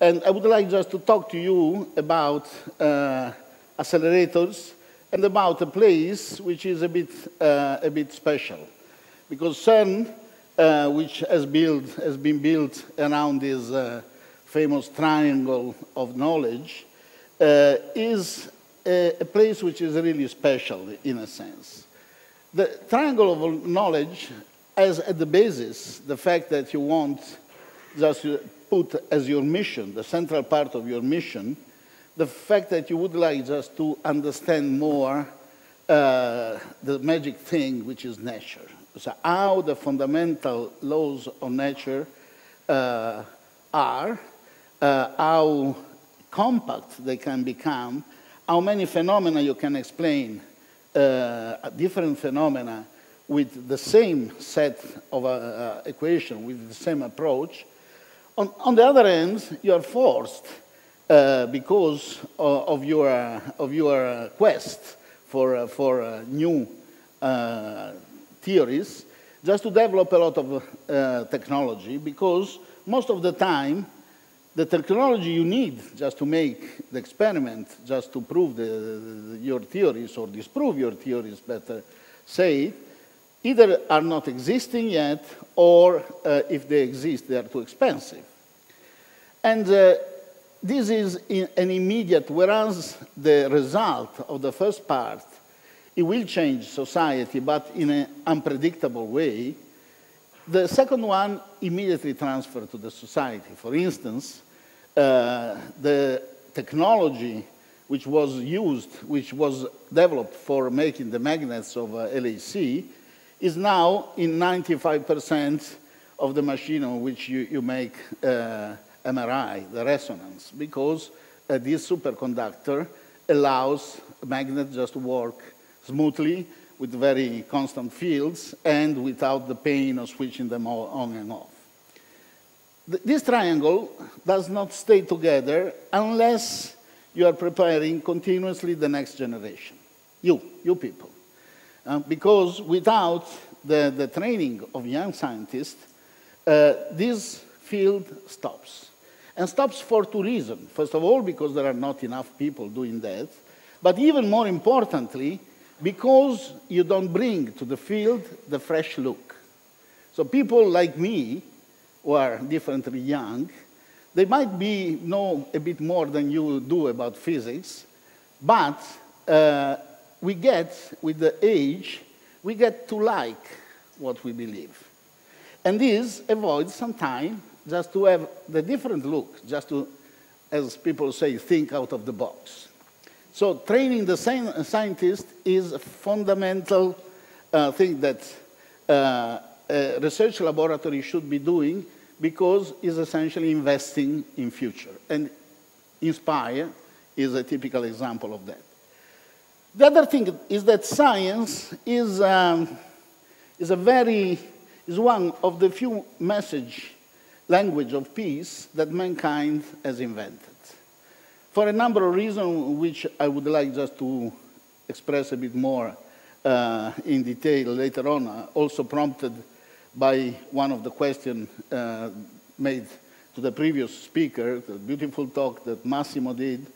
And I would like just to talk to you about accelerators and about a place which is a bit special. Because CERN, which has been built around this famous triangle of knowledge, is a place which is really special in a sense. The triangle of knowledge has at the basis the fact that you want just to put as your mission, the central part of your mission, the fact that you would like just to understand more the magic thing which is nature. So how the fundamental laws of nature are, how compact they can become, how many phenomena you can explain, different phenomena with the same set of equation, with the same approach. On the other hand, you are forced, because of your quest for new theories, just to develop a lot of technology, because most of the time, the technology you need just to make the experiment, just to prove your theories or disprove your theories, better say, either are not existing yet, or if they exist, they are too expensive. And this is an immediate, whereas the result of the first part, it will change society, but in an unpredictable way. The second one immediately transferred to the society. For instance, the technology which was used, which was developed for making the magnets of LHC, is now in 95% of the machine on which you make MRI, the resonance, because this superconductor allows a magnet just to work smoothly with very constant fields and without the pain of switching them on and off. This triangle does not stay together unless you are preparing continuously the next generation, you people. Because without the training of young scientists, this field stops. And stops for two reasons. First of all, because there are not enough people doing that. But even more importantly, because you don't bring to the field the fresh look. So people like me, who are differently young, they might know a bit more than you do about physics, but we get, with the age, we get to like what we believe. And this avoids some time just to have the different look, just to, as people say, think out of the box. So training the scientist is a fundamental thing that a research laboratory should be doing, because it's essentially investing in future. And INSPYRE is a typical example of that. The other thing is that science is one of the few language of peace that mankind has invented. For a number of reasons, which I would like just to express a bit more in detail later on, also prompted by one of the questions made to the previous speaker, the beautiful talk that Massimo did,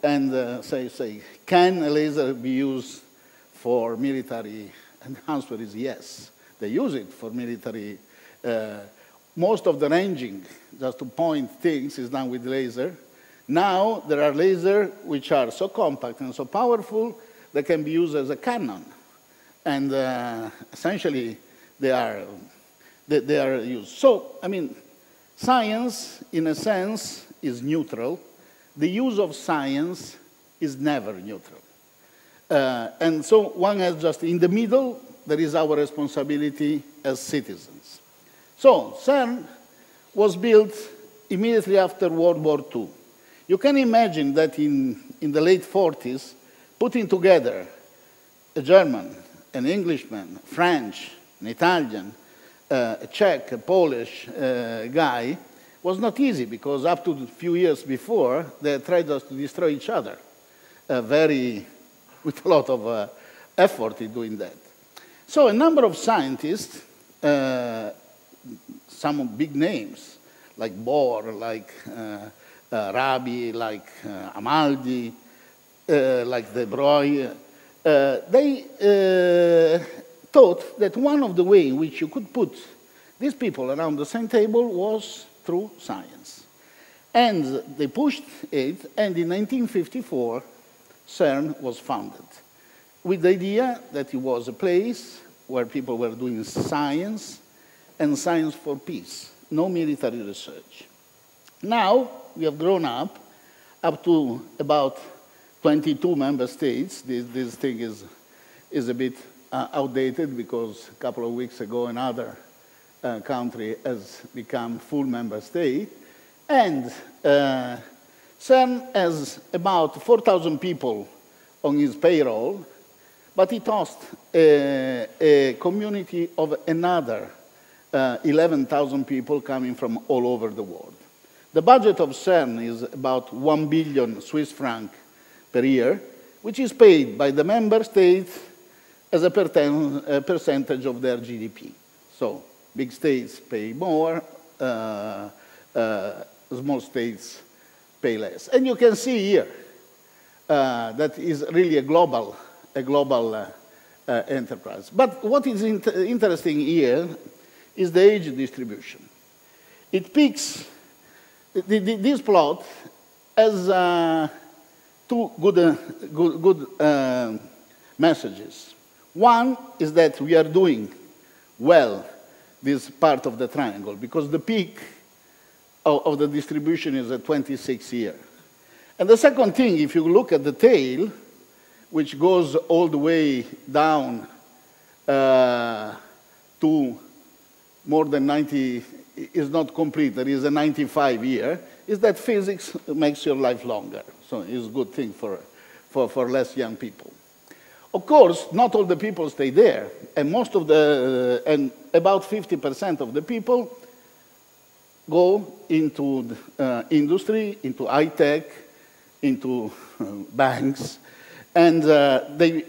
and say, can a laser be used for military? And the answer is yes. They use it for military. Most of the ranging, just to point things, is done with laser. Now, there are lasers which are so compact and so powerful that can be used as a cannon. And essentially, they are used. So, I mean, science, in a sense, is neutral. The use of science is never neutral. And so one has just, in the middle, there is our responsibility as citizens. So CERN was built immediately after World War II. You can imagine that in the late 40s, putting together a German, an Englishman, French, an Italian, a Czech, a Polish guy, was not easy, because up to a few years before, they tried to destroy each other, with a lot of effort in doing that. So a number of scientists, some big names, like Bohr, like Rabi, like Amaldi, like De Broglie, they thought that one of the ways in which you could put these people around the same table was through science. And they pushed it, and in 1954, CERN was founded, with the idea that it was a place where people were doing science, and science for peace, no military research. Now, we have grown up to about 22 member states. This thing is a bit outdated because a couple of weeks ago another country has become full member state. And CERN has about 4,000 people on his payroll, but it hosts a community of another 11,000 people coming from all over the world. The budget of CERN is about 1 billion Swiss franc per year, which is paid by the member states as a percentage of their GDP. So big states pay more, small states pay less. And you can see here that is really a global enterprise. But what is interesting here is the age distribution. It peaks, this plot has two good messages. One is that we are doing well this part of the triangle because the peak of the distribution is at 26 years. And the second thing, if you look at the tail, which goes all the way down to more than 90, is not complete, there is a 95 year, is that physics makes your life longer. So it's a good thing for less young people. Of course, not all the people stay there, and and about 50% of the people go into industry, into high tech, into banks, and they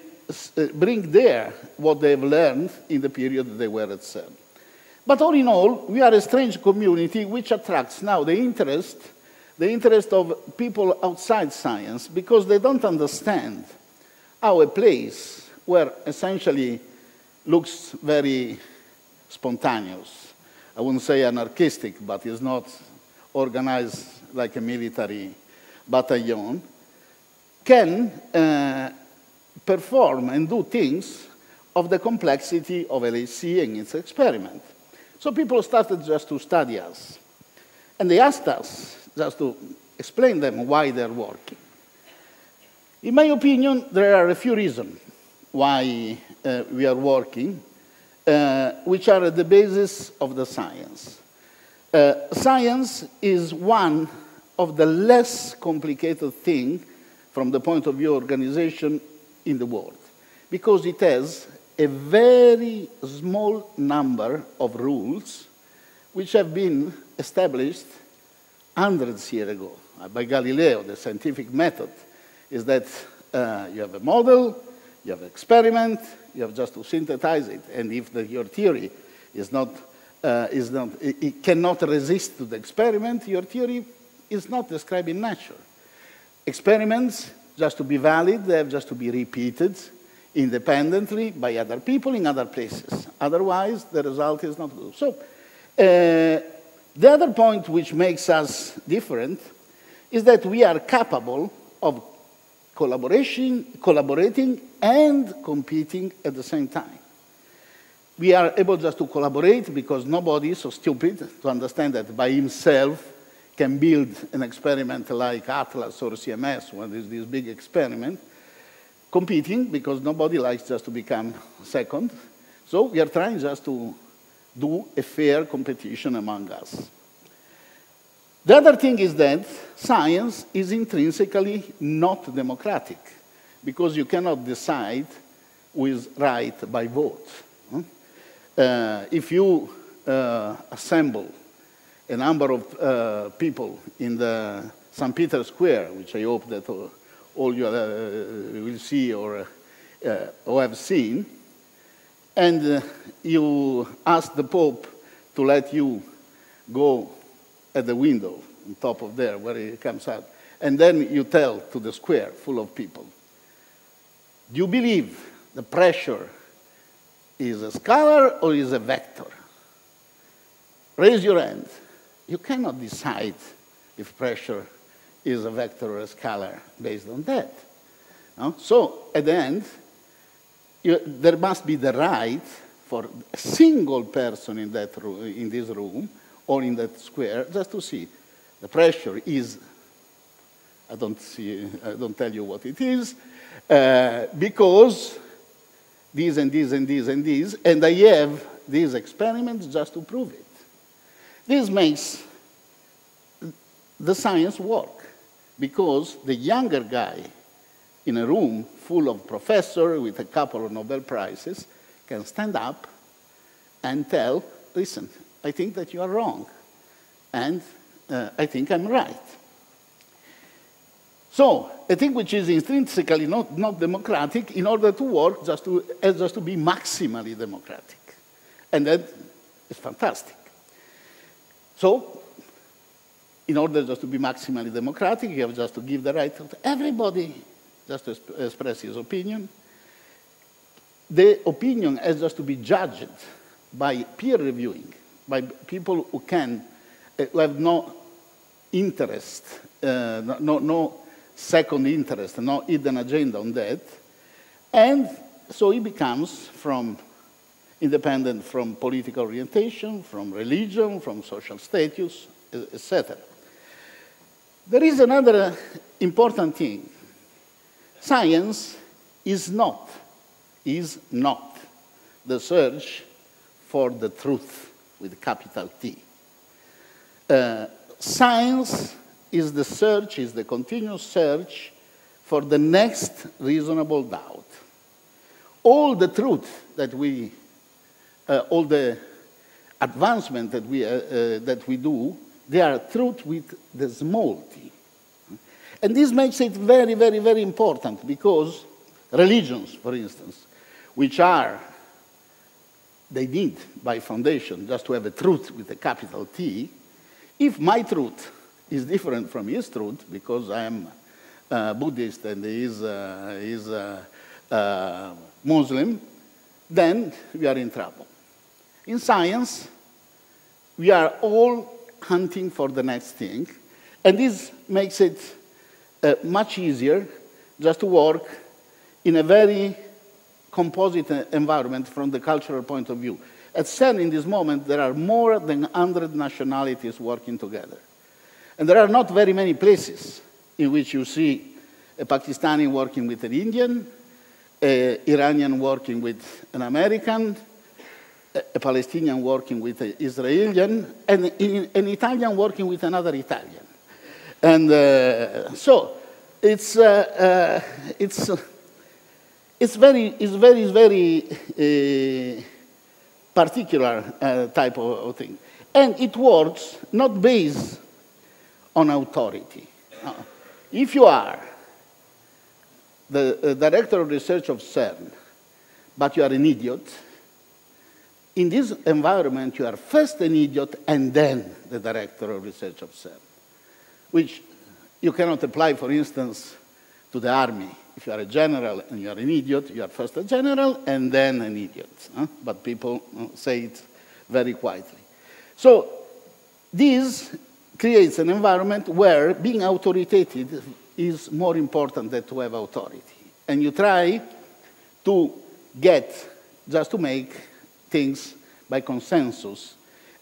bring there what they've learned in the period that they were at CERN. But all in all, we are a strange community which attracts now the interest of people outside science because they don't understand how a place where essentially looks very spontaneous, I wouldn't say anarchistic, but is not organized like a military battalion, can perform and do things of the complexity of LHC and its experiment. So people started just to study us. And they asked us just to explain them why they're working. In my opinion, there are a few reasons why we are working, which are at the basis of the science. Science is one of the less complicated things from the point of view of organization in the world, because it has a very small number of rules which have been established hundreds of years ago by Galileo. The scientific method is that you have a model, you have an experiment, you have just to synthesize it, and if your theory it cannot resist to the experiment, your theory is not described in nature. Experiments, just to be valid, they have just to be repeated independently by other people in other places. Otherwise, the result is not good. So, the other point which makes us different is that we are capable of collaborating and competing at the same time. We are able just to collaborate because nobody is so stupid to understand that by himself can build an experiment like Atlas or CMS, when there's this big experiment. Competing because nobody likes just to become second. So we are trying just to do a fair competition among us. The other thing is that science is intrinsically not democratic because you cannot decide who is right by vote. If you assemble a number of people in the St. Peter's Square, which I hope that all you will see or have seen, and you ask the Pope to let you go at the window, on top of there where it comes out. And then you tell to the square full of people, do you believe the pressure is a scalar or is a vector? Raise your hand. You cannot decide if pressure is a vector or a scalar based on that. No? So at the end, there must be the right for a single person in that room, in this room or in that square, just to see the pressure is. I don't tell you what it is, because these and these and these and these, and I have these experiments just to prove it. This makes the science work, because the younger guy in a room full of professors with a couple of Nobel Prizes can stand up and tell, listen, I think that you are wrong, and I think I'm right. So, a thing which is intrinsically not democratic, in order to work, has just to be maximally democratic. And that is fantastic. So, in order just to be maximally democratic, you have just to give the right to everybody just to express his opinion. The opinion has just to be judged by peer reviewing, by people who have no interest, no second interest, no hidden agenda on that. And so he becomes independent from political orientation, from religion, from social status, etc. There is another important thing. Science is not the search for the truth with capital T. Science is the continuous search for the next reasonable doubt. All the truth that all the advancement that we do, they are truth with the small t. And this makes it very, very, very important, because religions, for instance, they need by foundation just to have a truth with a capital T. If my truth is different from his truth, because I am Buddhist and he is Muslim, then we are in trouble. In science, we are all hunting for the next thing, and this makes it much easier just to work in a very composite environment from the cultural point of view. At CERN, in this moment, there are more than 100 nationalities working together. And there are not very many places in which you see a Pakistani working with an Indian, an Iranian working with an American, a Palestinian working with an Israeli, and an Italian working with another Italian. And so it's very particular type of thing. And it works not based on authority. If you are the director of research of CERN, but you are an idiot, in this environment you are first an idiot and then the director of research of CERN, which you cannot apply, for instance, to the army. If you are a general and you are an idiot, you are first a general and then an idiot. But people say it very quietly. So this creates an environment where being authoritative is more important than to have authority. And you try to just to make things by consensus.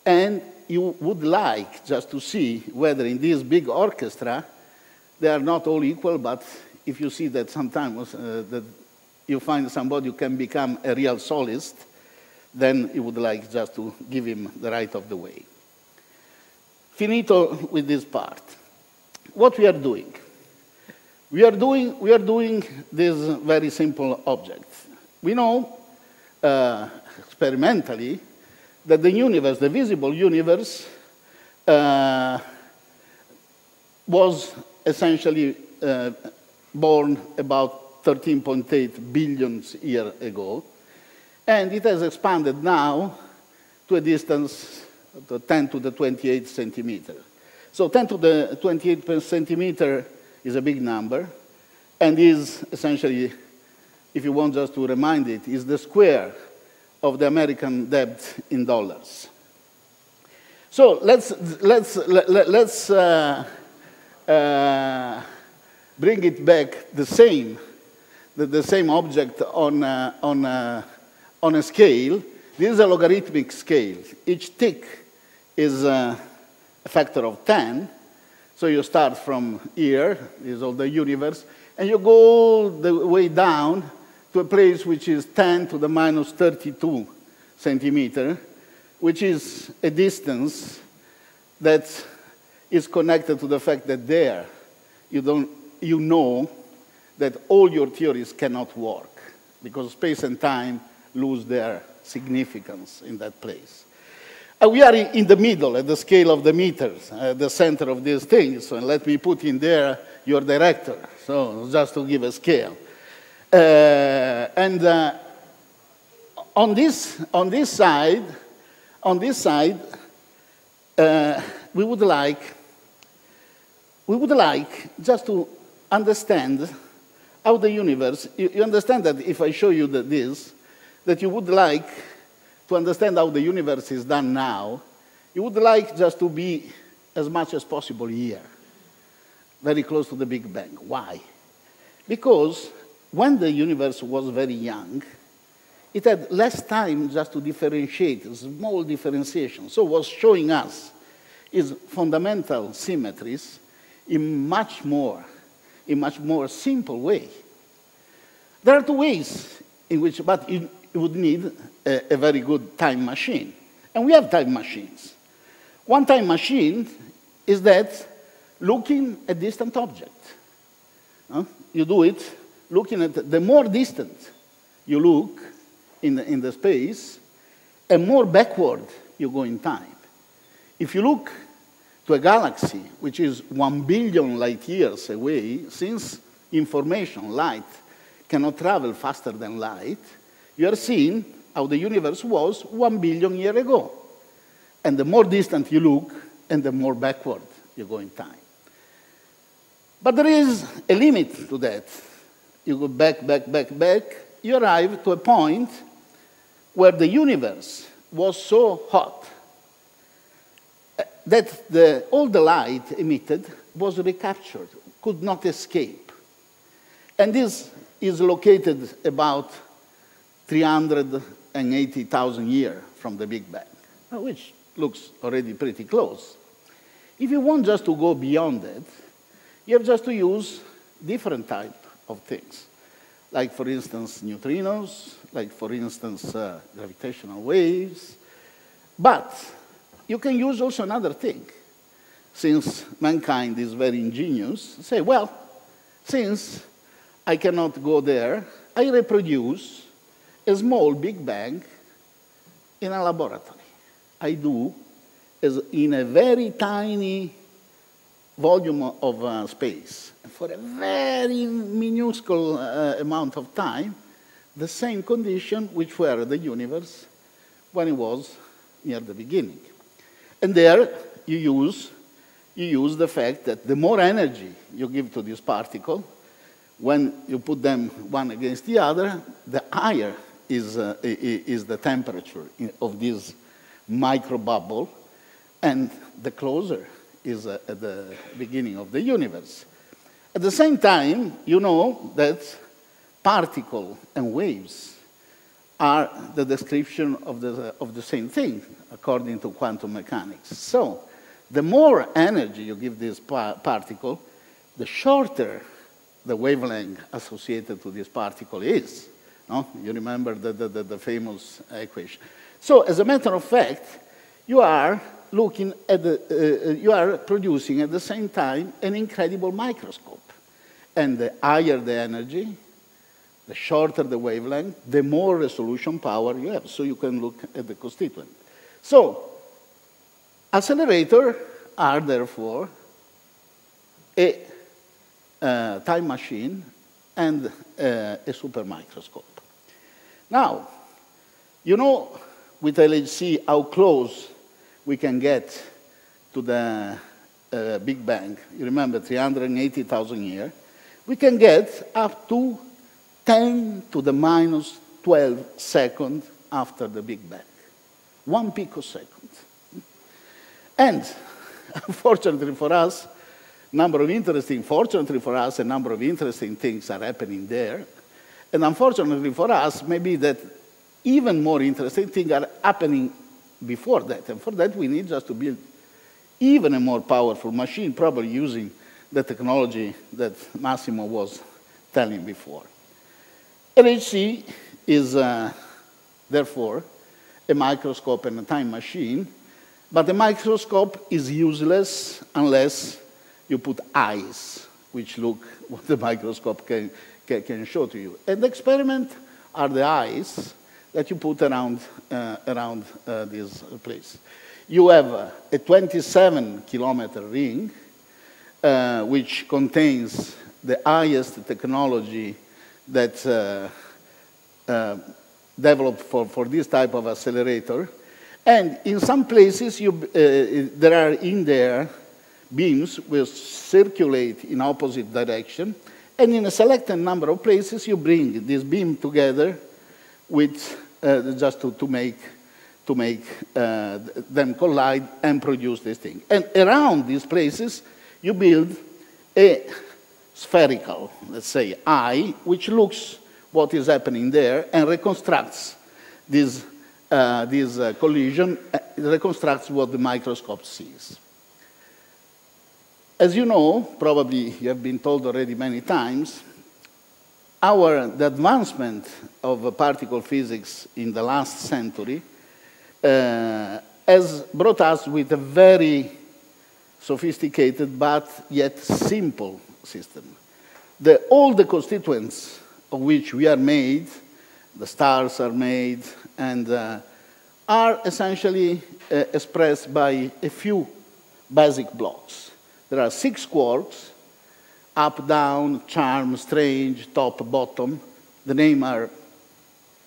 And you would like just to see whether in this big orchestra, they are not all equal, but if you see that sometimes that you find somebody who can become a real soloist, then you would like just to give him the right of the way. Finito with this part. What we are doing? We are doing this very simple object. We know experimentally that the universe, the visible universe, was essentially born about 13.8 billion years ago, and it has expanded now to a distance of 10 to the 28 centimeters. So 10 to the 28 per centimeter is a big number, and is essentially, if you want just to remind it, is the square of the American debt in dollars. So let's bring it back the same object on a scale. This is a logarithmic scale. Each tick is a factor of 10. So you start from here, this is all the universe, and you go the way down to a place which is 10 to the minus 32 centimeter, which is a distance that is connected to the fact that there you know that all your theories cannot work because space and time lose their significance in that place. We are in the middle, at the scale of the meters, at the center of these things. So let me put in there your director, so just to give a scale. On this side, we would like just to understand how the universe. You understand that if I show you this, that you would like to understand how the universe is done now, you would like just to be as much as possible here, very close to the Big Bang. Why? Because when the universe was very young, it had less time just to differentiate, small differentiation. So it was showing us its fundamental symmetries in much more simple way. There are two ways in which, but you would need a very good time machine. And we have time machines. One time machine is that looking at distant objects. You do it looking at the more distant you look in the space, and more backward you go in time. If you look to a galaxy which is 1 billion light years away, since information, light, cannot travel faster than light, you are seeing how the universe was 1 billion years ago. And the more distant you look, and the more backward you go in time. But there is a limit to that. You go back, you arrive to a point where the universe was so hot that all the light emitted was recaptured, could not escape. And this is located about 380,000 years from the Big Bang, which looks already pretty close. If you want just to go beyond that, you have just to use different type of things. Like, for instance, neutrinos, like, for instance, gravitational waves. But you can use also another thing. Since mankind is very ingenious, say, well, since I cannot go there, I reproduce a small Big Bang in a laboratory. I do in a very tiny volume of space. For a very minuscule amount of time, the same condition which were the universe when it was near the beginning. And there you use the fact that the more energy you give to this particle, when you put them one against the other, the higher is the temperature of this microbubble, and the closer is at the beginning of the universe. At the same time, you know that particles and waves are the description of the same thing, according to quantum mechanics. So the more energy you give this particle, the shorter the wavelength associated to this particle is. No? You remember the famous equation. So as a matter of fact, you are looking at you are producing at the same time an incredible microscope. And the higher the energy, the shorter the wavelength, the more resolution power you have. So you can look at the constituent. So accelerators are therefore a time machine and a supermicroscope. Now, you know with LHC how close we can get to the Big Bang, you remember 380,000 years, we can get up to 10 to the minus 12 seconds after the Big Bang. 1 picosecond. And fortunately for us, fortunately for us, a number of interesting things are happening there. And unfortunately for us, maybe that even more interesting things are happening before that. And for that, we need just to build even a more powerful machine, probably using the technology that Massimo was telling before. LHC is, therefore, a microscope and a time machine, but the microscope is useless unless you put eyes, which look what the microscope can show to you. And the experiment are the eyes that you put around this place. You have a 27-kilometer ring, which contains the highest technology that's developed for this type of accelerator. And in some places, there are in there beams which circulate in opposite direction. And in a selected number of places, you bring this beam together with just to make them collide and produce this thing. And around these places, you build a spherical, let's say, eye, which looks what is happening there and reconstructs this collision, reconstructs what the microscope sees. As you know, probably you have been told already many times, the advancement of particle physics in the last century has brought us with a very sophisticated but yet simple system. All the constituents of which we are made, the stars are made, and are essentially expressed by a few basic blocks. There are 6 quarks, up, down, charm, strange, top, bottom. The names are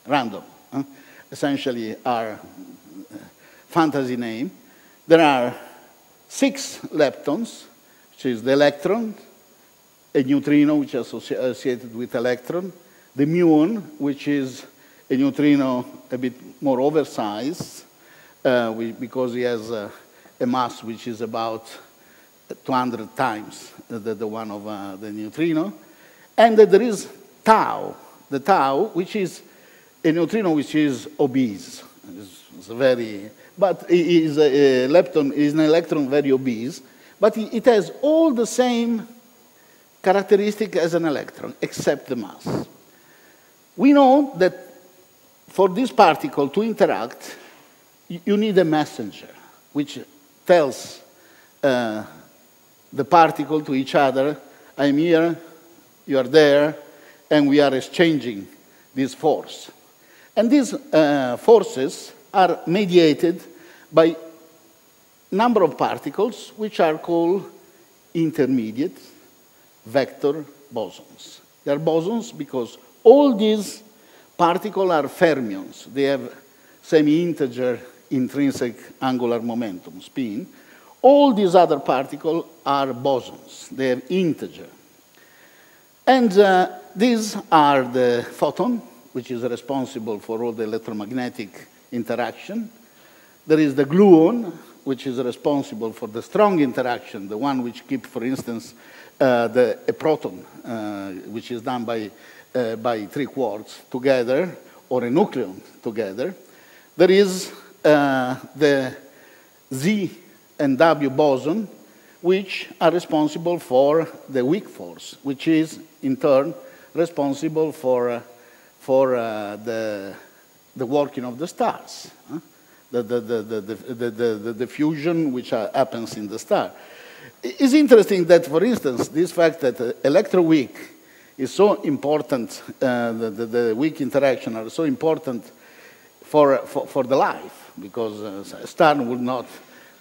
random, essentially are fantasy name. There are 6 leptons, which is the electron, a neutrino, which is associated with electron, the muon, which is a neutrino a bit more oversized, because he has a mass which is about 200 times the one of the neutrino. And there is tau, the tau, which is a neutrino which is obese. It's very, but is a lepton, is an electron very obese, but it has all the same characteristic as an electron, except the mass. We know that for this particle to interact, you need a messenger, which tells the particle to each other, I'm here, you are there, and we are exchanging this force. And these forces are mediated by a number of particles, which are called intermediate vector bosons. They are bosons because all these particles are fermions. They have semi-integer intrinsic angular momentum, spin. All these other particles are bosons. They have integer. And these are the photon, which is responsible for all the electromagnetic interaction. There is the gluon, which is responsible for the strong interaction, the one which keeps, for instance, a proton, which is done by 3 quarks together, or a nucleon together. There is the Z and W boson, which are responsible for the weak force, which is, in turn, responsible for the working of the stars, the fusion which happens in the star. It's interesting that, for instance, this fact that electroweak is so important, the weak interaction are so important for the life, because a star would not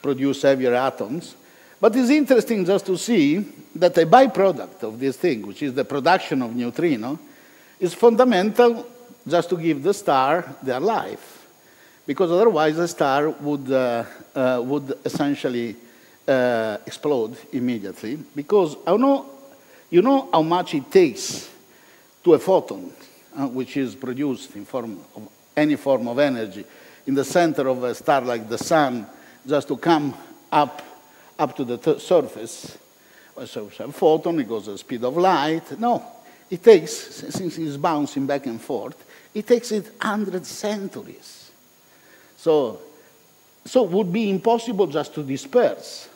produce heavier atoms. But it's interesting just to see that a byproduct of this thing, which is the production of neutrino, is fundamental just to give the star their life. Because otherwise the star would essentially explode immediately, because you know how much it takes to a photon, which is produced in form of any form of energy, in the center of a star like the sun, just to come up to the surface. So a photon, it goes at the speed of light. No, it takes, since it's bouncing back and forth, it takes it 100 centuries. So it would be impossible just to disperse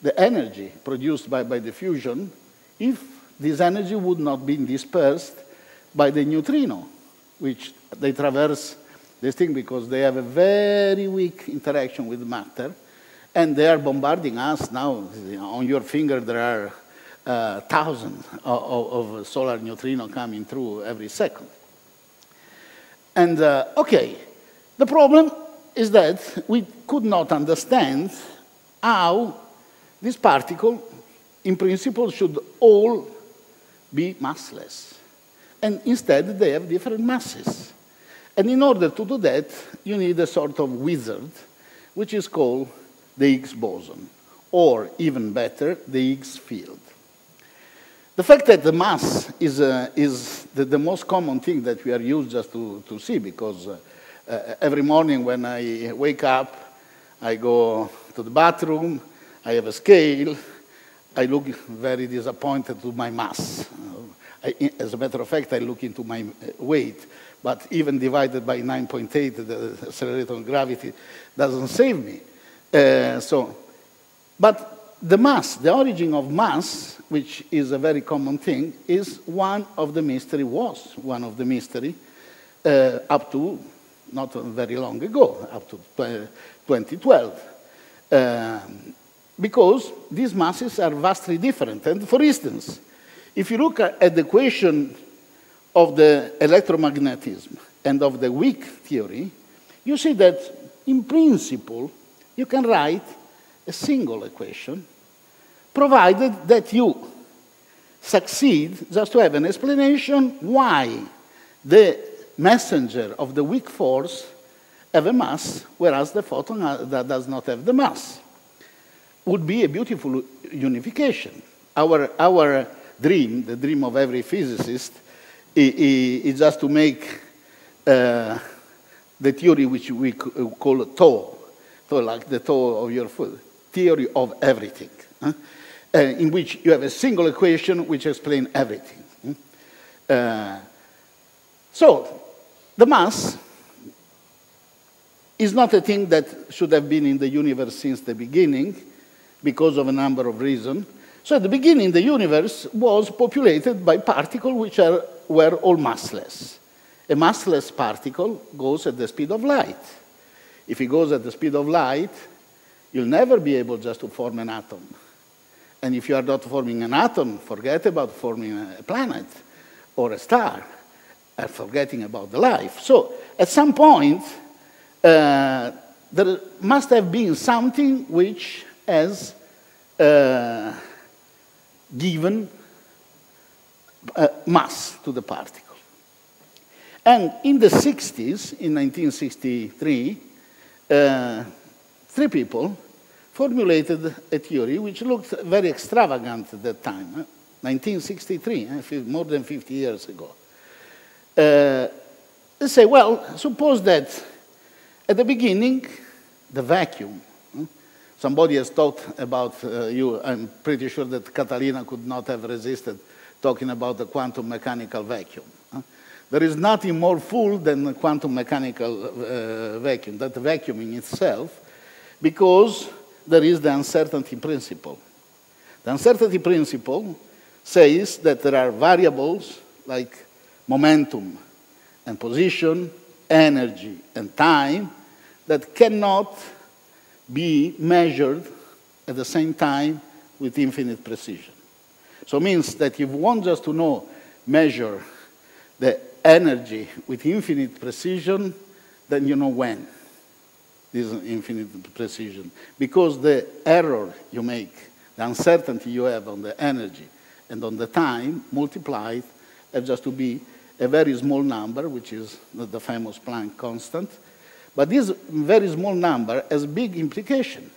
the energy produced by the fusion if this energy would not be dispersed by the neutrino, which they traverse this thing because they have a very weak interaction with matter, and they are bombarding us now. On your finger, there are thousands of solar neutrino coming through every second. And okay, the problem is that we could not understand how this particle, in principle, should all be massless. And instead, they have different masses. And in order to do that, you need a sort of wizard, which is called the Higgs boson, or even better, the Higgs field. The fact that the mass is the most common thing that we are used just to see, because every morning when I wake up, I go to the bathroom, I have a scale, I look very disappointed to my mass. As a matter of fact, I look into my weight, but even divided by 9.8, the accelerator of gravity doesn't save me. But the mass, the origin of mass, which is a very common thing, is one of the mystery, was one of the mystery up to not very long ago, up to 2012. Because these masses are vastly different. And for instance, if you look at the equation of the electromagnetism and of the weak theory, you see that in principle, you can write a single equation, provided that you succeed just to have an explanation why the messenger of the weak force have a mass, whereas the photon that does not have the mass. Would be a beautiful unification. Our dream, the dream of every physicist, is just to make the theory which we call tau, like the toe of your foot, theory of everything, in which you have a single equation which explains everything. So the mass is not a thing that should have been in the universe since the beginning, because of a number of reasons. So at the beginning, the universe was populated by particles which were all massless. A massless particle goes at the speed of light. If it goes at the speed of light, you'll never be able just to form an atom. And if you are not forming an atom, forget about forming a planet or a star, and forgetting about the life. So at some point, there must have been something which has given mass to the particle. And in the 60s, in 1963, three people formulated a theory which looked very extravagant at that time, 1963, more than 50 years ago. They say, well, suppose that at the beginning, the vacuum. Somebody has talked about you. I'm pretty sure that Catalina could not have resisted talking about the quantum mechanical vacuum. There is nothing more full than the quantum mechanical vacuum, that vacuum in itself, because there is the uncertainty principle. The uncertainty principle says that there are variables like momentum and position, energy and time that cannot be measured at the same time with infinite precision. So it means that if you want just to measure the energy with infinite precision, then you know when this infinite precision. Because the error you make, the uncertainty you have on the energy and on the time multiplied have just to be a very small number, which is the famous Planck constant. But this very small number has big implication,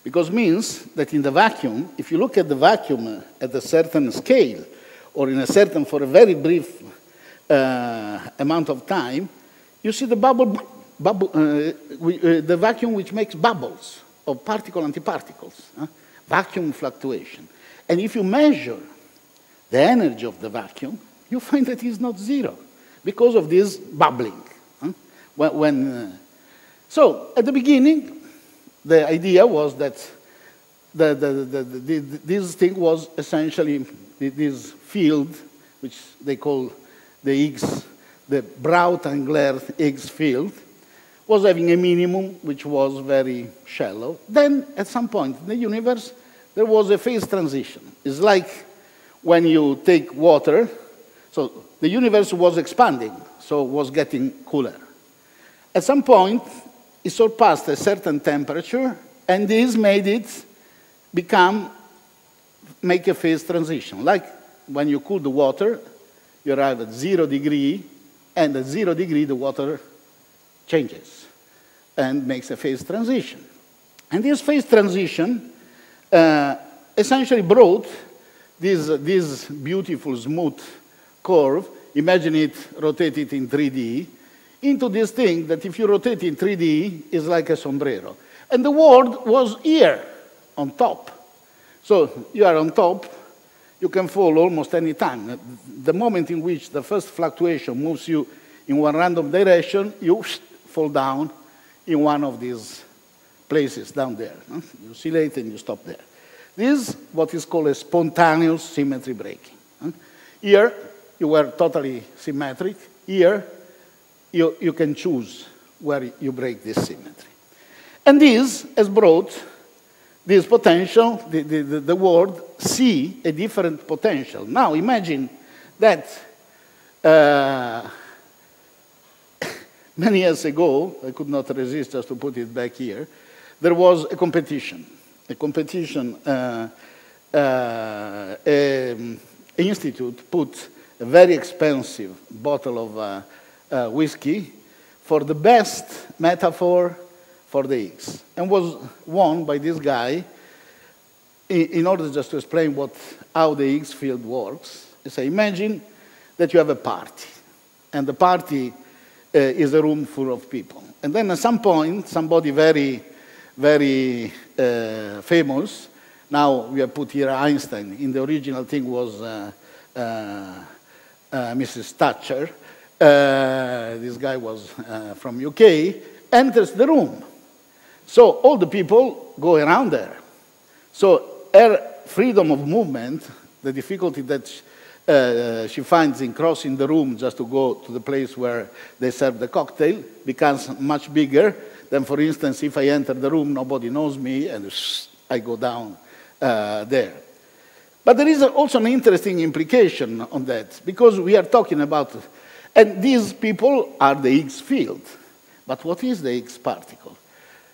because it means that in the vacuum, if you look at the vacuum at a certain scale, or in a certain, for a very brief amount of time, you see the the vacuum which makes bubbles of particle-antiparticles, vacuum fluctuation. And if you measure the energy of the vacuum, you find that it's not zero because of this bubbling. So at the beginning, the idea was that this thing was essentially this field, which they call the Higgs, the Braut-Engler Higgs field, was having a minimum which was very shallow. Then, at some point in the universe, there was a phase transition. It's like when you take water, so the universe was expanding, so it was getting cooler. At some point, it surpassed a certain temperature, and this made it make a phase transition. Like when you cool the water, you arrive at 0 degree, and at 0 degree, the water changes and makes a phase transition. And this phase transition essentially brought this beautiful, smooth curve, imagine it rotated in 3D, into this thing that if you rotate in 3D, is like a sombrero. And the world was here, on top. So you are on top, you can fall almost any time. The moment in which the first fluctuation moves you in one random direction, you fall down in one of these places down there. You oscillate and you stop there. This is what is called a spontaneous symmetry breaking. Here, you were totally symmetric. Here, you can choose where you break this symmetry. And this has brought this potential, the world see a different potential. Now imagine that many years ago, I could not resist just to put it back here, there was a competition. An institute put a very expensive bottle of whiskey for the best metaphor for the Higgs, and was won by this guy in order just to explain how the Higgs field works. He said, imagine that you have a party, and the party is a room full of people. And then at some point, somebody very, very famous, now we have put here Einstein, in the original thing was Mrs. Thatcher, this guy was from UK, enters the room. So all the people go around there. So her freedom of movement, the difficulty that she finds in crossing the room just to go to the place where they serve the cocktail, becomes much bigger than, for instance, if I enter the room, nobody knows me, and I go down there. But there is also an interesting implication on that, because we are talking about, and these people are the Higgs field. But what is the Higgs particle?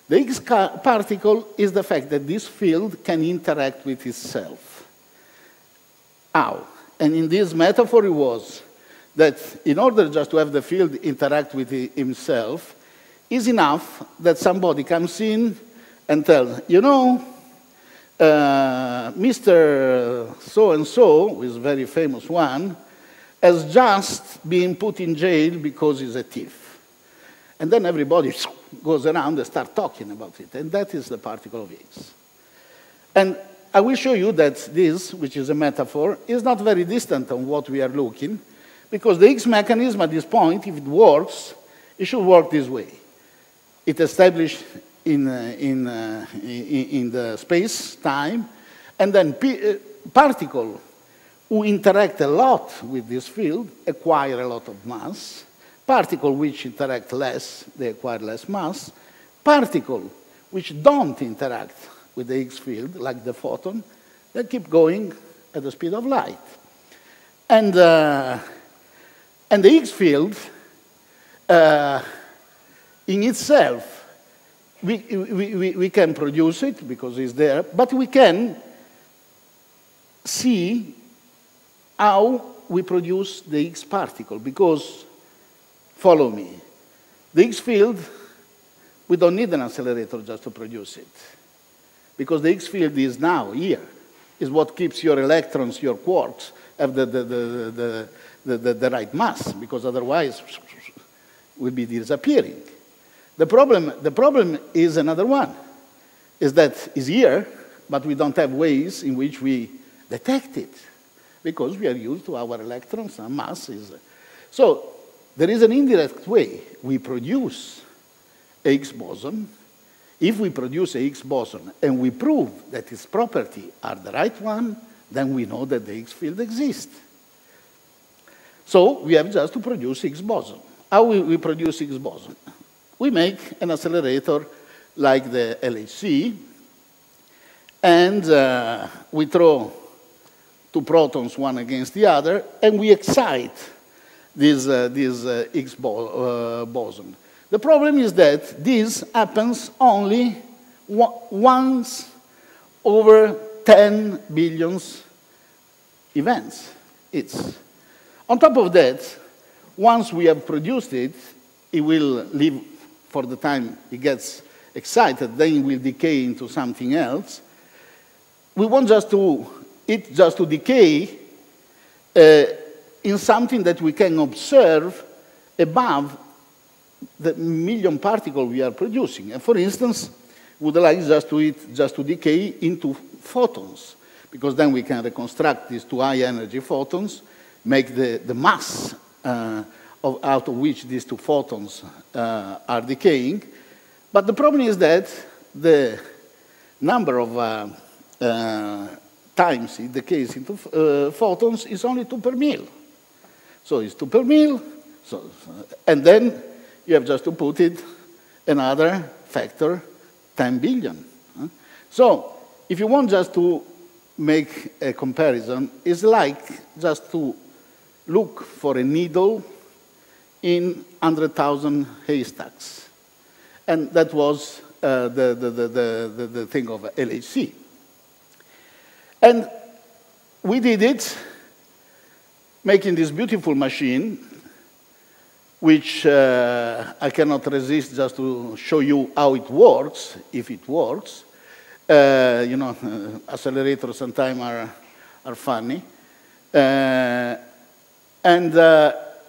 The Higgs particle is the fact that this field can interact with itself. How? And in this metaphor it was that in order just to have the field interact with himself, is enough that somebody comes in and tells, you know, Mr. So-and-so, who is a very famous one, has just been put in jail because he's a thief. And then everybody goes around and starts talking about it. And that is the particle of Higgs. And I will show you that this, which is a metaphor, is not very distant on what we are looking, because the Higgs mechanism at this point, if it works, it should work this way. It established in the space-time, and then particles who interact a lot with this field acquire a lot of mass. Particles which interact less, they acquire less mass. Particles which don't interact with the Higgs field, like the photon, they keep going at the speed of light. And the Higgs field, in itself, we can produce it because it's there, but we can see how we produce the Higgs particle, because follow me. The Higgs field, we don't need an accelerator just to produce it. because the Higgs field is now here. Is what keeps your electrons, your quarks, have the right mass, because otherwise will be disappearing. The problem is another one, is that it's here, but we don't have ways in which we detect it, because we are used to our electrons and mass. So there is an indirect way. We produce a Higgs boson. If we produce a Higgs boson and we prove that its properties are the right one, then we know that the Higgs field exists. So we have just to produce Higgs boson. How we produce Higgs boson? We make an accelerator like the LHC, and we throw two protons one against the other, and we excite this Higgs boson. The problem is that this happens only once over 10 billion events. On top of that, once we have produced it, it will live for the time it gets excited, then it will decay into something else. We want it just to decay in something that we can observe above the million particles we are producing. And for instance, we would like just to decay into photons, because then we can reconstruct these two high-energy photons, make the mass out of which these two photons are decaying. But the problem is that the number of times it decays into photons is only 2 per mil. So it's 2 per mil, and then you have just to put it another factor, 10 billion. So if you want just to make a comparison, it's like just to look for a needle in 100,000 haystacks. And that was the thing of LHC. And we did it making this beautiful machine, which I cannot resist just to show you how it works, if it works. You know, accelerators sometimes are funny. And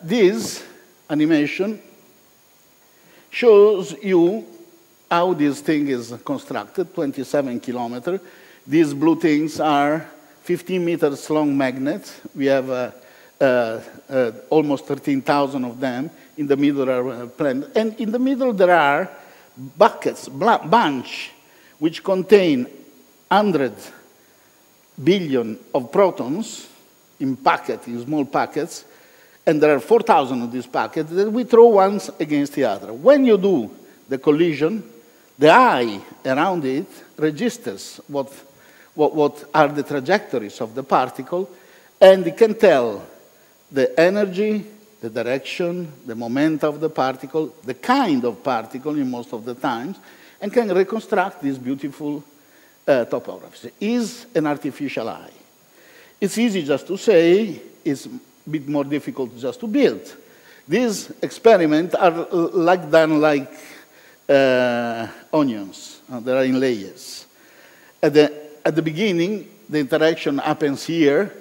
this animation shows you how this thing is constructed, 27 kilometers. These blue things are 15 meters long magnets. We have almost 13,000 of them. In the middle are planned. And in the middle there are buckets, bunch, which contain 100 billion of protons in small packets. And there are 4,000 of these packets that we throw once against the other. When you do the collision, the eye around it registers what are the trajectories of the particle, and it can tell the energy, the direction, the moment of the particle, the kind of particle in most of the times, and can reconstruct this beautiful topography. Is an artificial eye. It's easy just to say, it's a bit more difficult just to build. These experiments are done like onions. They are in layers. At the beginning, the interaction happens here.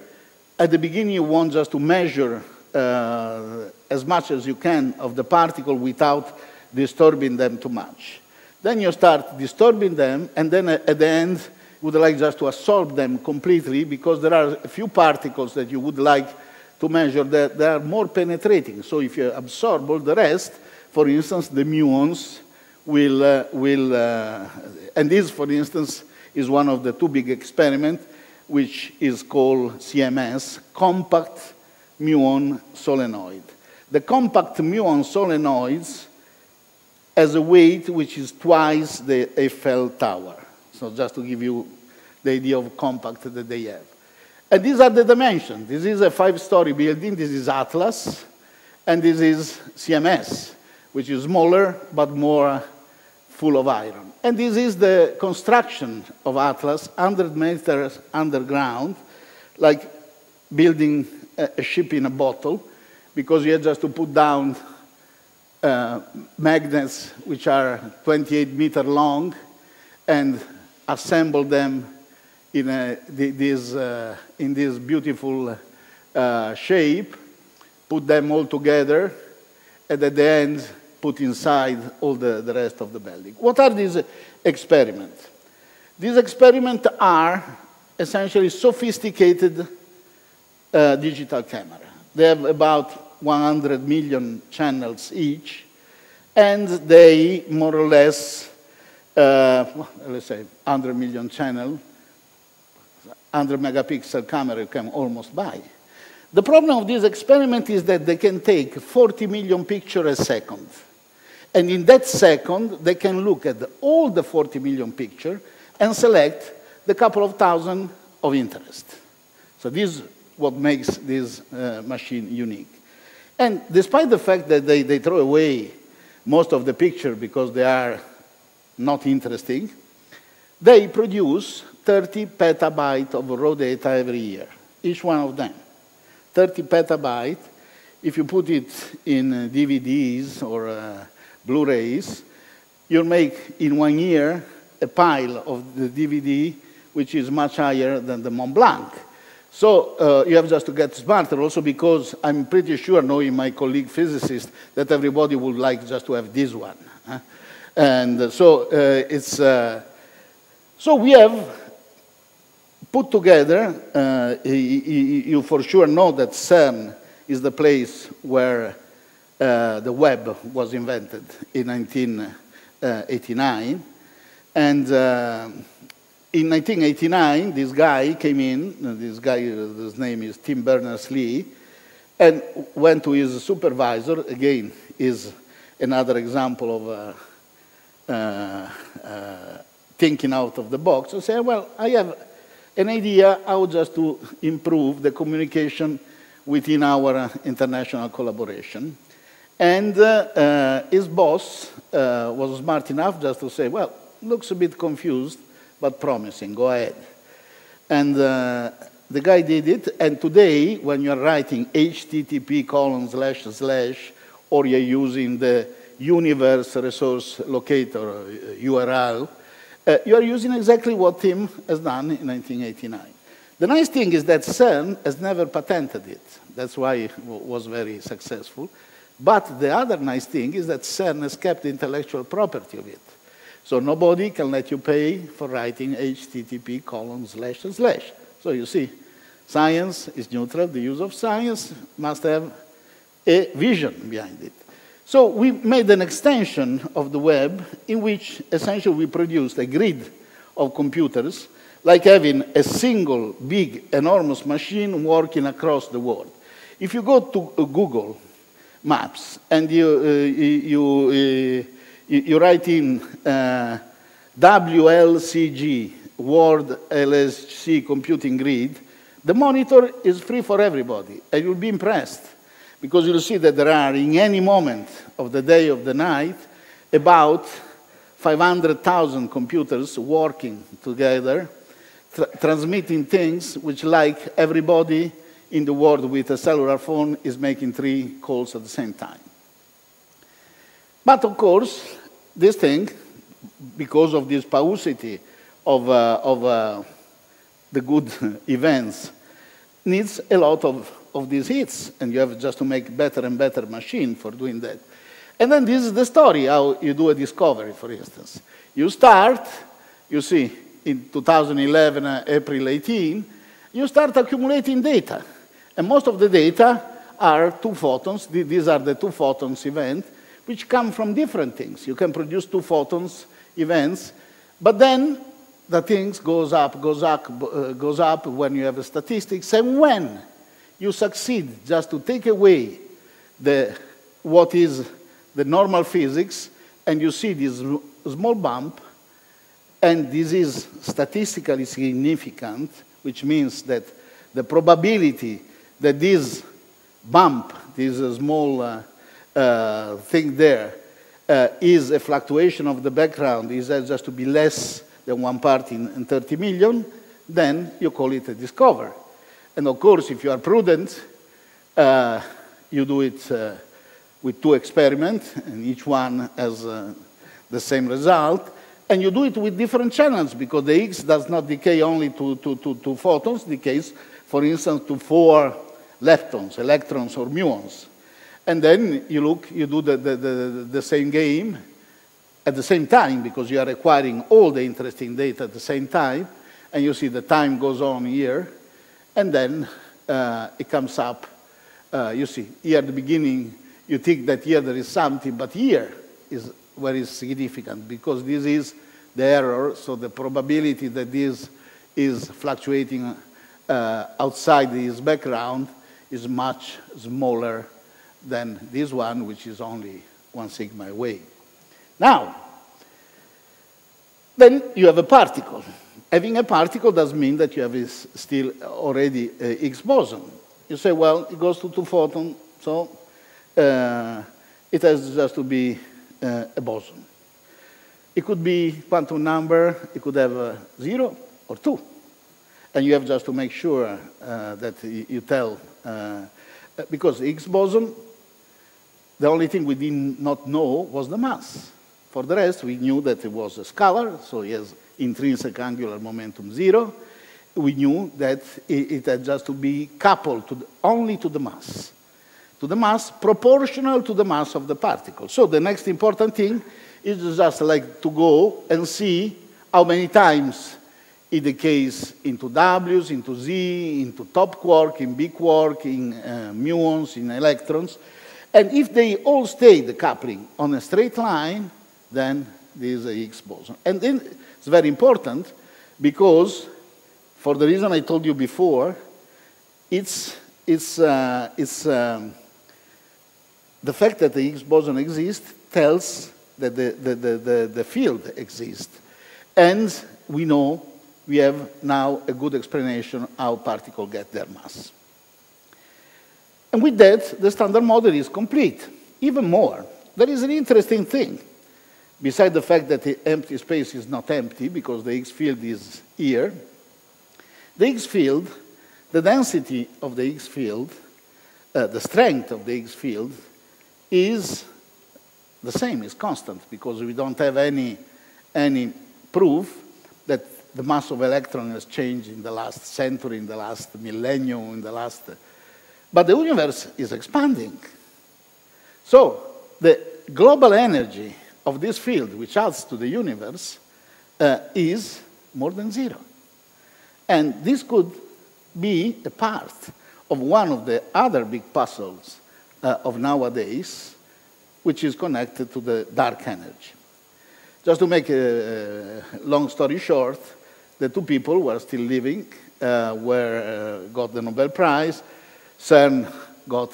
At the beginning, you want just to measure as much as you can of the particle without disturbing them too much. Then you start disturbing them, and then at the end, you would like just to absorb them completely, because there are a few particles that you would like to measure that they are more penetrating. So if you absorb all the rest, for instance, the muons and this, for instance, is one of the two big experiments, which is called CMS, compact muon solenoid. The compact muon solenoids has a weight which is twice the Eiffel Tower. So just to give you the idea of compact that they have. And these are the dimensions. This is a 5-story building. This is Atlas. And this is CMS, which is smaller but more full of iron. And this is the construction of Atlas, 100 meters underground, like building a ship in a bottle, because you have just to put down magnets which are 28 meters long and assemble them in this beautiful shape, put them all together, and at the end, put inside all the rest of the building. What are these experiments? These experiments are essentially sophisticated digital camera. They have about 100 million channels each, and they more or less, let's say 100 million channel, 100 megapixel camera you can almost buy. The problem of this experiment is that they can take 40 million pictures a second. And in that second, they can look at all the 40 million pictures and select the couple of thousand of interest. So this is what makes this machine unique. And despite the fact that they throw away most of the pictures because they are not interesting, they produce 30 petabytes of raw data every year, each one of them. 30 petabytes, if you put it in DVDs or Blu-rays, you'll make in 1 year a pile of the DVD which is much higher than the Mont Blanc. So you have just to get smarter also because I'm pretty sure, knowing my colleague physicists, that everybody would like just to have this one. And so so we have put together, you for sure know that CERN is the place where the web was invented in 1989. And in 1989, this guy came in, this guy, his name is Tim Berners-Lee, and went to his supervisor, again, is another example of thinking out of the box, and say, well, I have an idea how just to improve the communication within our international collaboration. And his boss was smart enough just to say, well, looks a bit confused, but promising, go ahead. And the guy did it, and today, when you're writing http:// or you're using the Universe Resource Locator URL, you are using exactly what Tim has done in 1989. The nice thing is that CERN has never patented it. That's why it was very successful. But the other nice thing is that CERN has kept the intellectual property of it. So nobody can let you pay for writing http://. So you see, science is neutral. The use of science must have a vision behind it. So we made an extension of the web in which essentially we produced a grid of computers, like having a single big, enormous machine working across the world. If you go to Google Maps and you write in WLCG, World LSC Computing Grid, the monitor is free for everybody, and you'll be impressed. Because you'll see that there are, in any moment of the day or the night, about 500,000 computers working together, transmitting things which, like everybody in the world with a cellular phone, is making 3 calls at the same time. But of course, this thing, because of this paucity of the good events, needs a lot of these hits, and you have just to make better and better machine for doing that. And then this is the story, how you do a discovery, for instance. You start, you see, in 2011, April 18, you start accumulating data. And most of the data are 2 photons. These are the 2 photons events, which come from different things. You can produce 2 photons events, but then the things goes up when you have statistics, and when you succeed just to take away what is the normal physics, and you see this small bump, and this is statistically significant, which means that the probability that this bump, this small thing there, is a fluctuation of the background, is just to be less than 1 part in 30 million, then you call it a discovery. And of course, if you are prudent, you do it with 2 experiments, and each one has the same result. And you do it with different channels, because the Higgs does not decay only to photons, decays, for instance, to 4 leptons, electrons, or muons. And then you do the same game at the same time, because you are acquiring all the interesting data at the same time, and you see the time goes on here, and then it comes up. You see, here at the beginning, you think that here there is something, but here is where it's significant, because this is the error, so the probability that this is fluctuating outside this background is much smaller than this one, which is only 1 sigma away. Now, then you have a particle. Having a particle does mean that you have still already a Higgs boson. You say, well, it goes to 2 photons, so it has just to be a boson. It could be quantum number, it could have 0 or 2. And you have just to make sure that you tell, because the Higgs boson, the only thing we did not know was the mass. For the rest, we knew that it was a scalar, so it has intrinsic angular momentum 0. We knew that it had just to be coupled only to the mass proportional to the mass of the particle. So the next important thing is just like to go and see how many times it decays into W's, into Z, into top quark, in big quark, in muons, in electrons. And if they all stay the coupling on a straight line, then this is a Higgs boson. And then it's very important because, for the reason I told you before, it's the fact that the Higgs boson exists tells that the field exists. And we know we have now a good explanation how particles get their mass. And with that, the standard model is complete. Even more, there is an interesting thing. Besides the fact that the empty space is not empty because the Higgs field is here, the Higgs field, the density of the Higgs field, the strength of the Higgs field is the same, is constant, because we don't have any proof that the mass of electron has changed in the last century, in the last millennium, in the last... But the universe is expanding. So the global energy of this field, which adds to the universe, is more than 0. And this could be a part of one of the other big puzzles of nowadays, which is connected to the dark energy. Just to make a long story short, the 2 people who are still living got the Nobel Prize. CERN got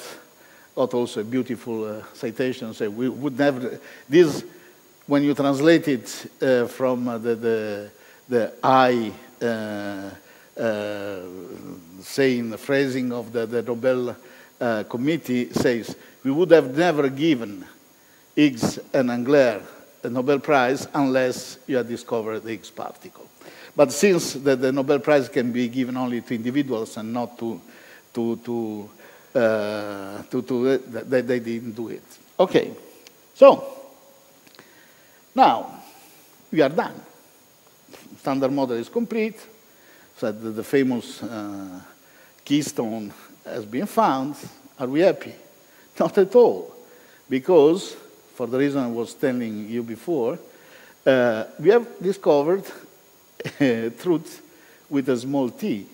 also a beautiful citation, say we would never, this, when you translate it from the I saying, the phrasing of the Nobel committee says, we would have never given Higgs and Engler a Nobel Prize unless you had discovered the Higgs particle. But since the Nobel Prize can be given only to individuals and not they didn't do it. Okay, so now we are done. Standard model is complete. So the famous keystone has been found. Are we happy? Not at all, because for the reason I was telling you before, we have discovered truth with a small t,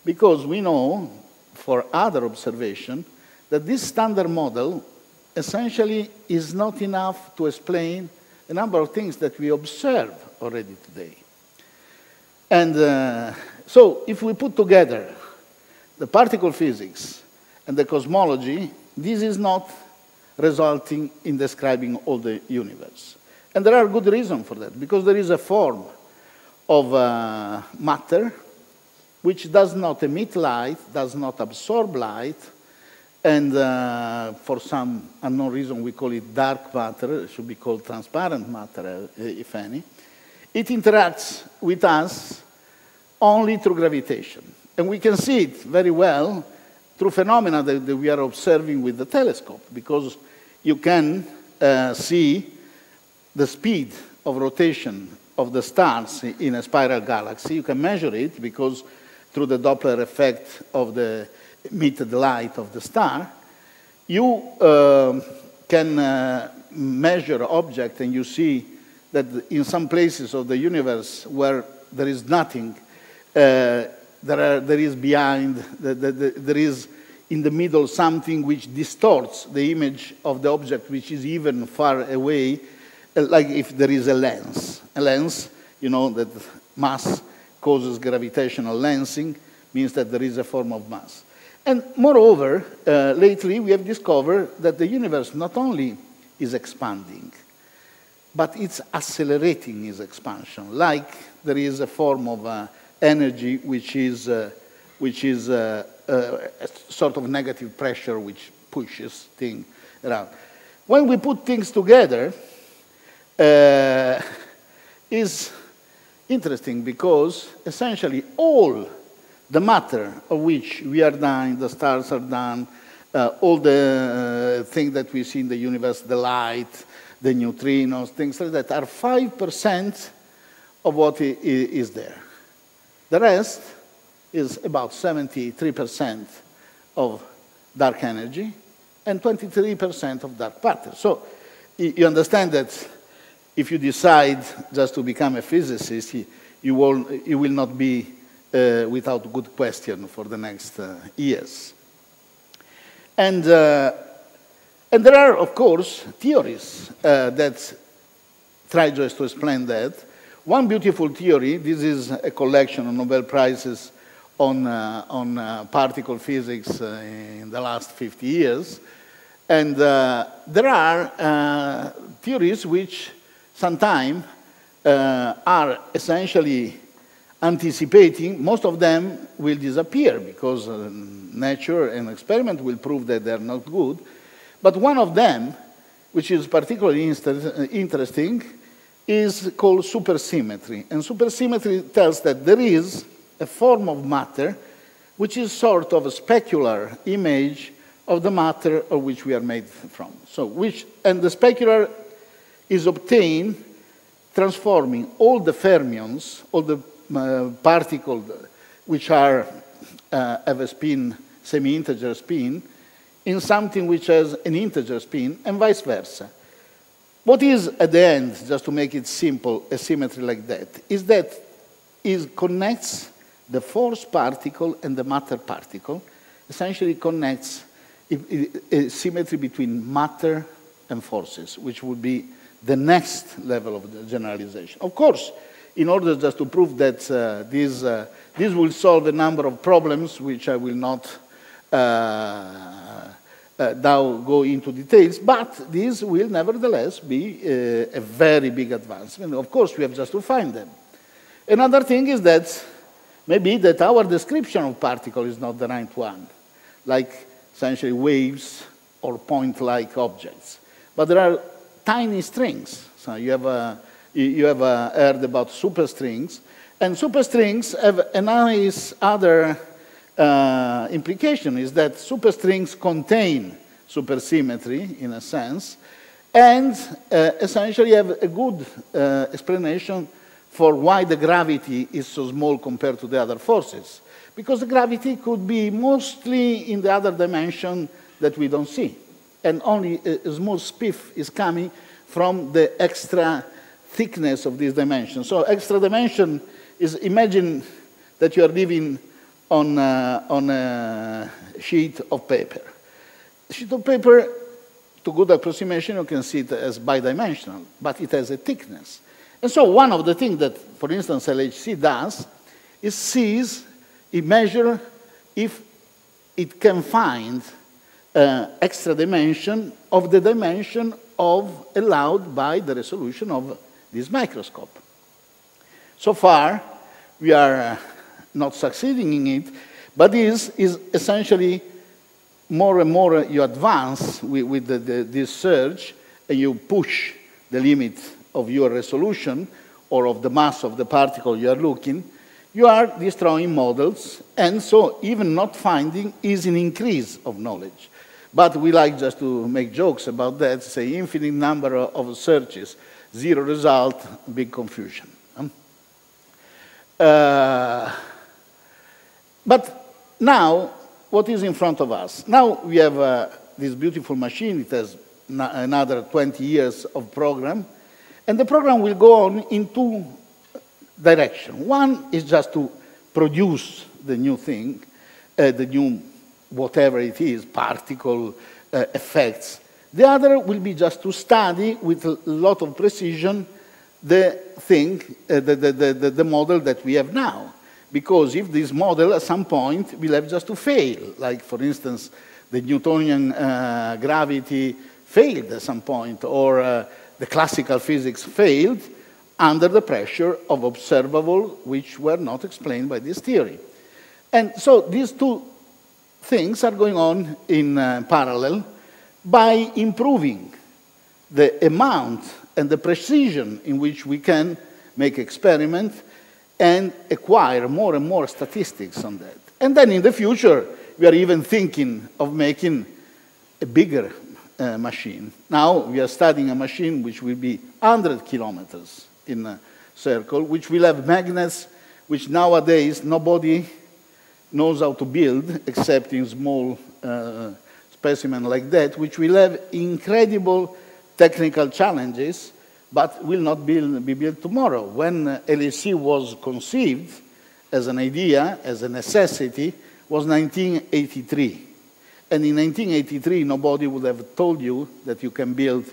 because we know for other observation that this standard model essentially is not enough to explain a number of things that we observe already today. And so if we put together the particle physics and the cosmology, this is not resulting in describing all the universe. And there are good reasons for that, because there is a form of matter which does not emit light, does not absorb light, and for some unknown reason we call it dark matter. It should be called transparent matter, if any. It interacts with us only through gravitation. And we can see it very well through phenomena that we are observing with the telescope, because you can see the speed of rotation of the stars in a spiral galaxy. You can measure it because through the Doppler effect of the emitted light of the star, you can measure object, and you see that in some places of the universe where there is nothing, there is behind, there is in the middle something which distorts the image of the object which is even far away, like if there is a lens. A lens, you know that mass causes gravitational lensing, means that there is a form of mass. And moreover, lately we have discovered that the universe not only is expanding, but it's accelerating its expansion, like there is a form of energy which is a sort of negative pressure which pushes things around. When we put things together, is interesting because essentially all the matter of which we are done, the stars are done, all the things that we see in the universe, the light, the neutrinos, things like that, are 5% of what is there. The rest is about 73% of dark energy and 23% of dark matter. So you understand that if you decide just to become a physicist, you will not be without good question for the next years. And there are, of course, theories that try just to explain that. One beautiful theory, this is a collection of Nobel Prizes on particle physics in the last 50 years. And there are theories which sometimes are essentially anticipating. Most of them will disappear because nature and experiment will prove that they're not good. But one of them, which is particularly interesting, is called supersymmetry. And supersymmetry tells that there is a form of matter which is sort of a specular image of the matter of which we are made from. And the specular is obtained transforming all the fermions, all the particles which have a spin, semi-integer spin, in something which has an integer spin, and vice versa. What is, at the end, just to make it simple, a symmetry like that, is that it connects the force particle and the matter particle, essentially connects a symmetry between matter and forces, which would be the next level of the generalization. Of course, in order just to prove that this will solve a number of problems, which I will not now go into details, but this will nevertheless be a very big advancement. Of course, we have just to find them. Another thing is that maybe that our description of particle is not the right one, like essentially waves or point-like objects. But there are tiny strings. So you have heard about superstrings, and superstrings have a nice other implication, is that superstrings contain supersymmetry in a sense, and essentially have a good explanation for why the gravity is so small compared to the other forces. Because the gravity could be mostly in the other dimension that we don't see. And only a small spiff is coming from the extra thickness of this dimension. So extra dimension is, imagine that you are living on a sheet of paper. A sheet of paper, to good approximation, you can see it as bidimensional, but it has a thickness. And so one of the things that, for instance, LHC does is it measures if it can find extra dimension of the dimension allowed by the resolution of this microscope. So far, we are not succeeding in it, but this is essentially more and more you advance with this search, and you push the limit of your resolution or of the mass of the particle you are looking, you are destroying models, and so even not finding is an increase of knowledge. But we like just to make jokes about that, say infinite number of searches, zero result, big confusion. But now, what is in front of us? Now we have this beautiful machine. It has another 20 years of program. And the program will go on in two directions. One is just to produce the new thing, the new whatever it is, particle effects. The other will be just to study with a lot of precision the thing, the model that we have now. Because if this model at some point will have just to fail, like for instance, the Newtonian gravity failed at some point, or the classical physics failed under the pressure of observables which were not explained by this theory. And so these two things are going on in parallel by improving the amount and the precision in which we can make experiments and acquire more and more statistics on that. And then in the future, we are even thinking of making a bigger machine. Now we are studying a machine which will be 100 kilometers in a circle, which will have magnets which nowadays nobody knows how to build except in small specimens like that, which will have incredible technical challenges, but will not be built tomorrow. When LHC was conceived as an idea, as a necessity, was 1983. And in 1983, nobody would have told you that you can build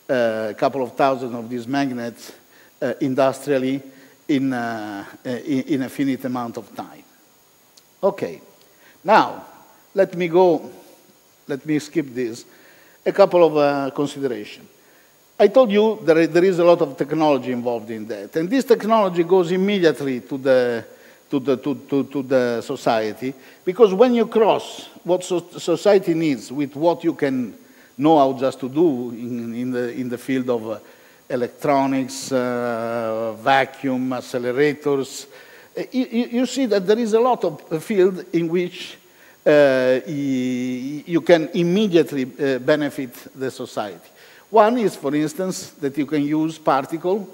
a couple of thousand of these magnets industrially in a finite amount of time. Okay, now let me skip this. A couple of considerations. I told you there is a lot of technology involved in that, and this technology goes immediately to the society, because when you cross what society needs with what you can know how just to do in the field of electronics, vacuum, accelerators, you see that there is a lot of field in which you can immediately benefit the society. One is, for instance, that you can use particle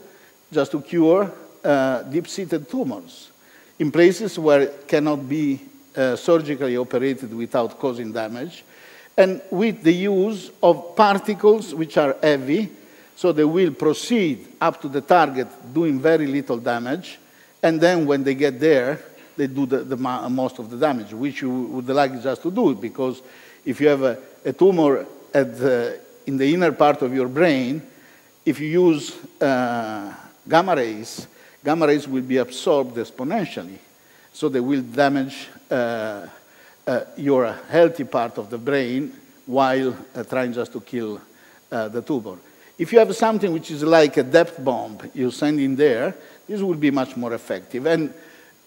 just to cure deep-seated tumors in places where it cannot be surgically operated without causing damage, and with the use of particles which are heavy, so they will proceed up to the target doing very little damage, and then when they get there, they do the most of the damage, which you would like just to do, because if you have a tumor in the inner part of your brain, if you use gamma rays will be absorbed exponentially. So they will damage your healthy part of the brain while trying just to kill the tumor. If you have something which is like a depth bomb you send in there, this will be much more effective. And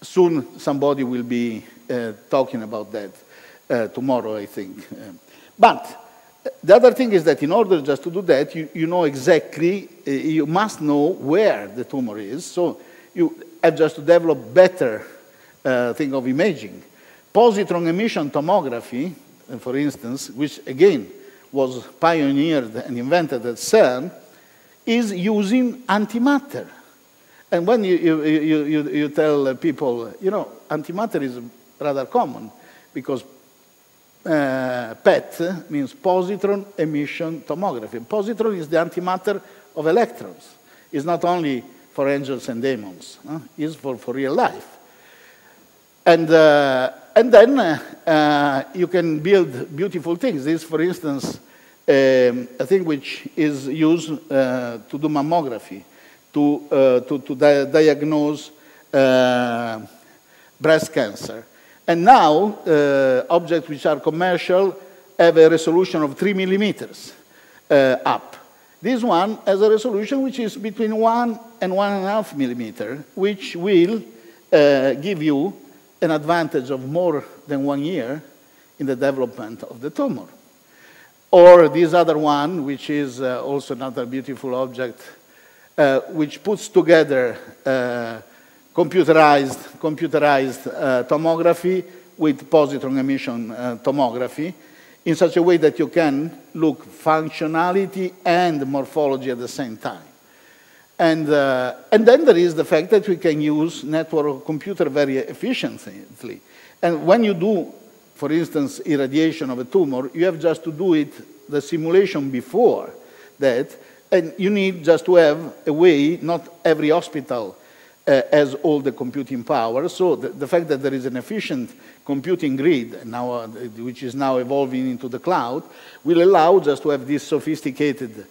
soon somebody will be talking about that tomorrow, I think. But the other thing is that in order just to do that, you know exactly, you must know where the tumor is. So you have just to develop better thing of imaging. Positron emission tomography, for instance, which again was pioneered and invented at CERN, is using antimatter. And when you tell people, you know, antimatter is rather common, because PET means positron emission tomography. Positron is the antimatter of electrons. It's not only for angels and demons. It's for real life. And then you can build beautiful things. This, for instance, a thing which is used to do mammography, to diagnose breast cancer. And now, objects which are commercial have a resolution of 3 millimeters up. This one has a resolution which is between 1 and 1.5 millimeter, which will give you an advantage of more than 1 year in the development of the tumor. Or this other one, which is also another beautiful object, which puts together computerized tomography with positron emission tomography in such a way that you can look functionality and morphology at the same time. And then there is the fact that we can use network computer very efficiently. And when you do, for instance, irradiation of a tumor, you have just to do it, the simulation before that, and you need just to have a way, not every hospital has all the computing power. So the fact that there is an efficient computing grid, now, which is now evolving into the cloud, will allow just to have this sophisticated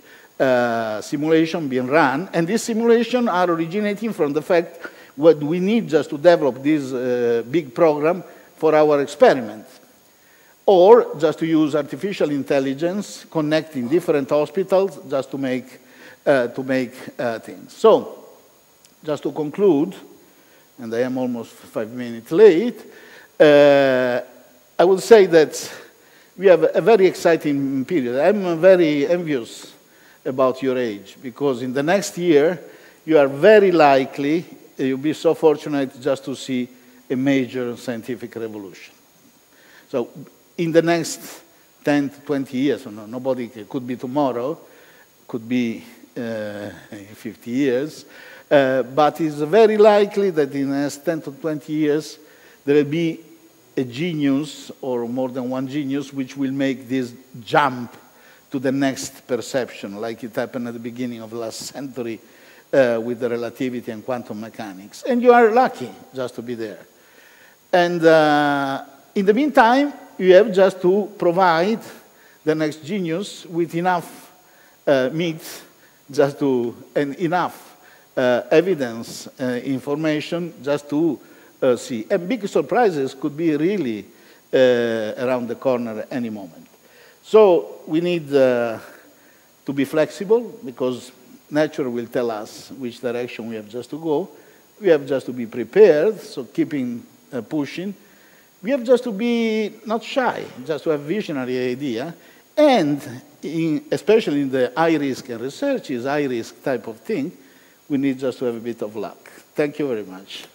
simulation being run. And these simulations are originating from the fact what we need just to develop this big program for our experiment. Or just to use artificial intelligence, connecting different hospitals just to make things. So, just to conclude, and I am almost 5 minutes late, I would say that we have a very exciting period. I'm very envious about your age, because in the next year, you are very likely, you'll be so fortunate just to see a major scientific revolution. So, in the next 10 to 20 years, nobody could be tomorrow, could be 50 years, but it's very likely that in the next 10 to 20 years, there will be a genius, or more than one genius, which will make this jump to the next perception, like it happened at the beginning of the last century with the relativity and quantum mechanics. And you are lucky just to be there. And in the meantime, you have just to provide the next genius with enough meat, just to, and enough evidence, information, just to see. And big surprises could be really around the corner at any moment. So we need to be flexible, because nature will tell us which direction we have just to go. We have just to be prepared, so keeping pushing. We have just to be not shy, just to have visionary idea, and especially in the high risk and research is high risk type of thing, we need just to have a bit of luck. Thank you very much.